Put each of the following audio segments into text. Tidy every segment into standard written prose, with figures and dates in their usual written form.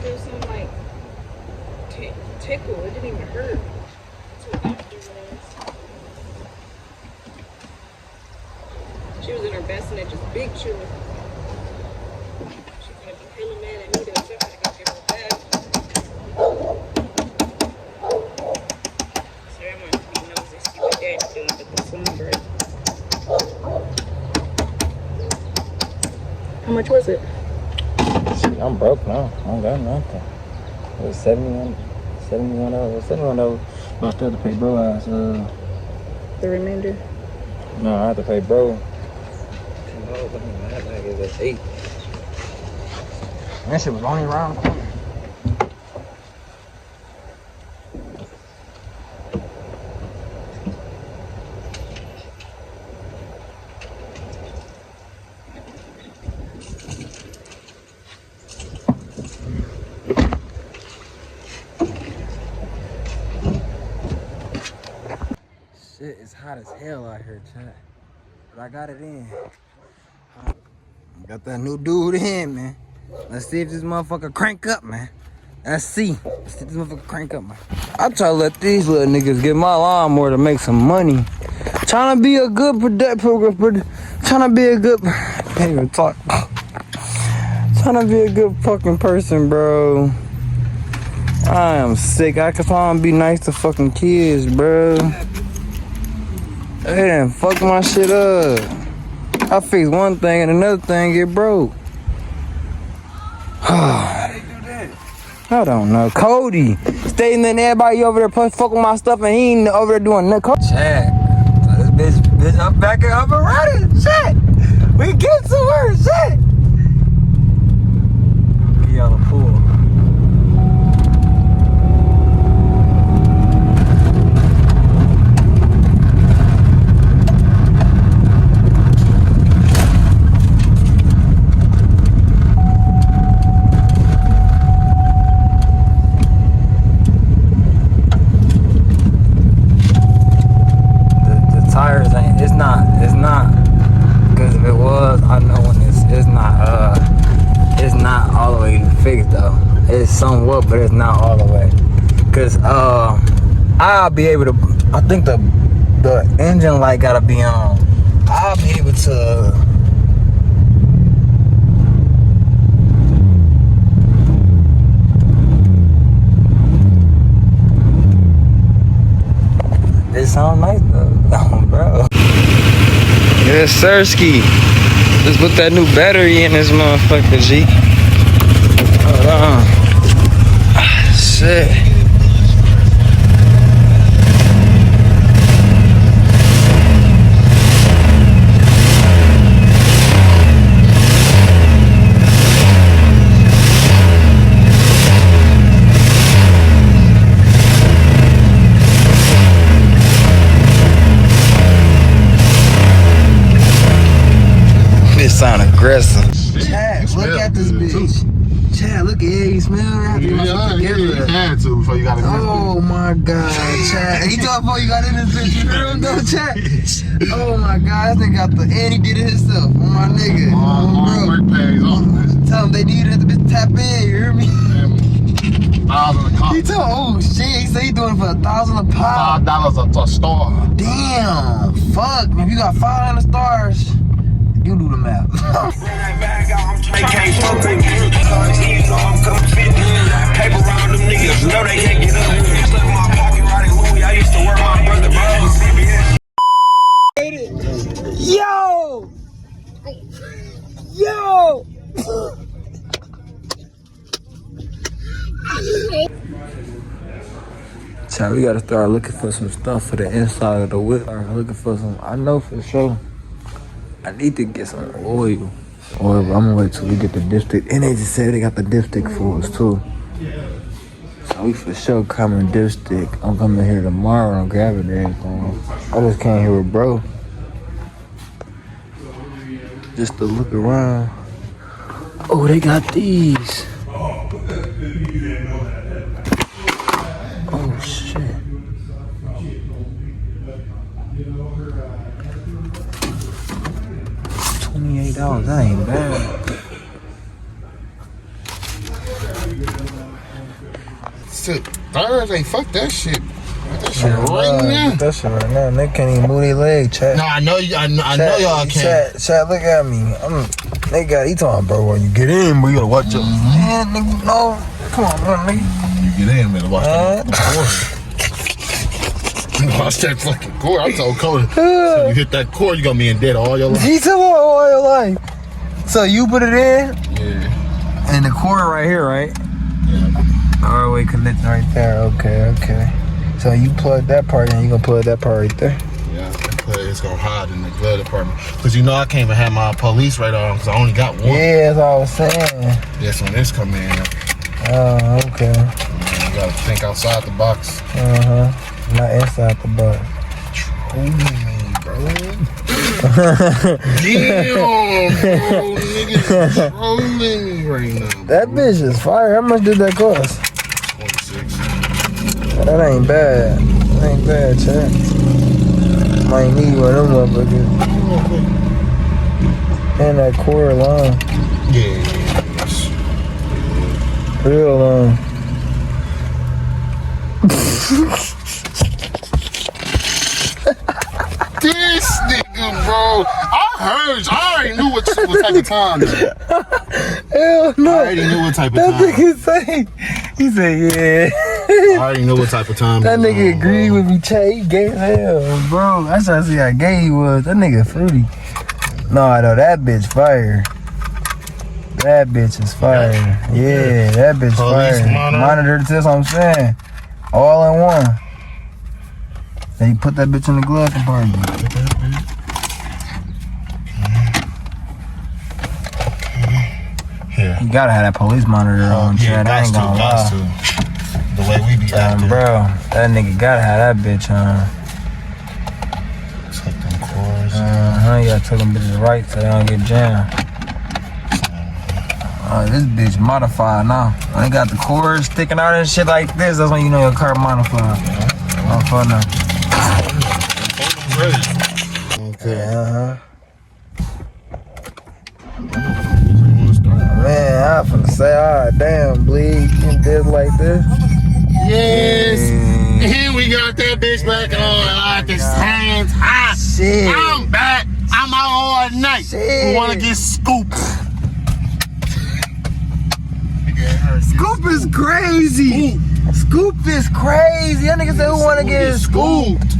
There was some like tickle. It didn't even hurt. That's what doctor says. She was in her best and it just big chewing. She's gonna be hella mad at me though. So I gotta go get her back. So I'm gonna be nosy, see what Dad's doing with the sunburn. How much was it? Shit, I'm broke now. I don't got nothing. It was $71. $71. But I still have to pay bro ass. The remainder? No, I have to pay bro. $10. I give that $8. That shit was only around the corner. Shit is hot as hell out here, chat. But I got it in. Got that new dude in, man. Let's see if this motherfucker crank up, man. Let's see. Let's see if this motherfucker crank up, man. I try to let these little niggas get my lawnmower to make some money. Trying to be a good trying to be a good. Can't even talk. Trying to be a good fucking person, bro. I am sick. I just want to be nice to fucking kids, bro. They done fucked my shit up. I fixed one thing and another thing get broke. I don't know. Cody staying letting everybody over there fuck with my stuff and he ain't over there doing nothing. Chat. So this bitch up back and up and running. Shit. We get to her. Shit. Get y'all a pool. It's not, because if it was, I know when it's not all the way fixed though. It's somewhat, but it's not all the way. Cause I'll be able to. I think the engine light gotta be on. I'll be able to. It sounds nice though, bro. Yes, Sirski. Let's put that new battery in this motherfucker, G. Hold on. Shit. Sound aggressive. Chad, look at this bitch. Chad, look at it. You smell it? Yeah, you had to before you got in this bitch. Oh my god, Chad. He told before you got in this bitch. You heard him though, Chad? Oh my god, this nigga got the, and he did it himself. On my nigga. Work pays on this. Tell him they needed it to bitch tap in, you hear me? $1,000 He told, oh shit, he said he doing it for $1,000 a pop. $5 a star. Damn, fuck. If you got 500 stars, you do the math. They can't fuck with me, cause you know I'm coming fit. Paper around them niggas, know they can't get up. Stuck in my pocket, riding Louis. I used to work my brother, bro. Yo! Child, we gotta start looking for some stuff for the inside of the whip. Start looking for some, I know for sure. I need to get some oil. Or I'm gonna wait till we get the dipstick. And they just said they got the dipstick for us too. So we for sure coming dipstick. I'm coming here tomorrow and grabbing everything. I just came here with bro. Just to look around. Oh, they got these. Oh shit. $28, that ain't bad. Shit, Thursday, fuck that shit. Fuck that shit right now. That shit right now. They can't even move their leg, chat. No, I know y'all can't. Chat, look at me. They got, he talking, bro, when you get in, bro, you gotta watch your man, nigga, no. Come on, man, nigga. You get in, man, watch that cord. Watch that fucking cord. I told Cody, so you hit that cord, you gonna be in dead all your life. He told me all your life. So you put it in? Yeah. And the cord right here, right? Yeah. All the way connected right there. Okay. So you plug that part in, you gonna plug that part right there? Yeah, it's gonna hide in the glove department. Cause you know I can't even have my police radar on because I only got one. Yeah, that's all I was saying. Yes, when this come in. Oh, okay. You gotta think outside the box. Not inside the box. Trolling me, bro. Damn, bro. Niggas trolling me right now. Bro. That bitch is fire. How much did that cost? 26. That ain't bad. That ain't bad, chat. Might need one of them motherfuckers. And that cord long. Yeah. Real long. This nigga, bro. I already knew what type of time. Hell no. I already knew what type of that time. That nigga say, he said, yeah. I already knew what type of time. That nigga agreed with me, Che. He gay as hell, bro. That's how I see how gay he was. That nigga fruity. No, that bitch fire. That bitch is fire. Yeah, that bitch Police fire. Monitor, that's what I'm saying. All in one. Then you put that bitch in the glove compartment. Yeah. You gotta have that police monitor on, yeah, Chad. I ain't gonna lie. The way we be acting. Bro, that nigga gotta have that bitch on. Tuck them cords. You gotta tuck them bitches right so they don't get jammed. This bitch modified now. When they got the cords sticking out and shit like this, that's when you know your car modified. Oh, fuck no. Okay. Man, I finna say, damn, bleed, you did like this. Yes. And we got that bitch back on at the same time. Shit. I'm back. I'm out all night. Shit. We wanna get scooped. Scoop is crazy. Scoop is crazy. That nigga said who wanna get scooped.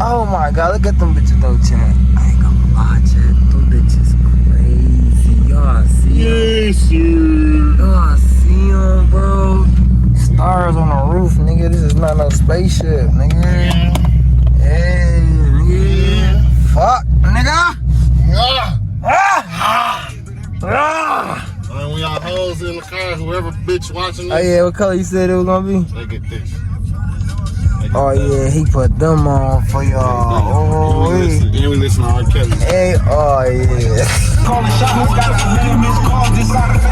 Oh my god, look at them bitches though, chat. I ain't gonna lie, chat. Them bitches crazy. Y'all see them? Yes, sir. Y'all see them, bro? Stars on the roof, nigga. This is not no spaceship, nigga. Hey, nigga. Fuck, nigga. And we got hoes in the car, whoever bitch watching this. Oh yeah, what color you said it was gonna be? They get this. Oh yeah, he put them on for y'all. Oh, And we listen to R. Kelly. hey, oh yeah. Call the shot, got a minute, miss calls inside of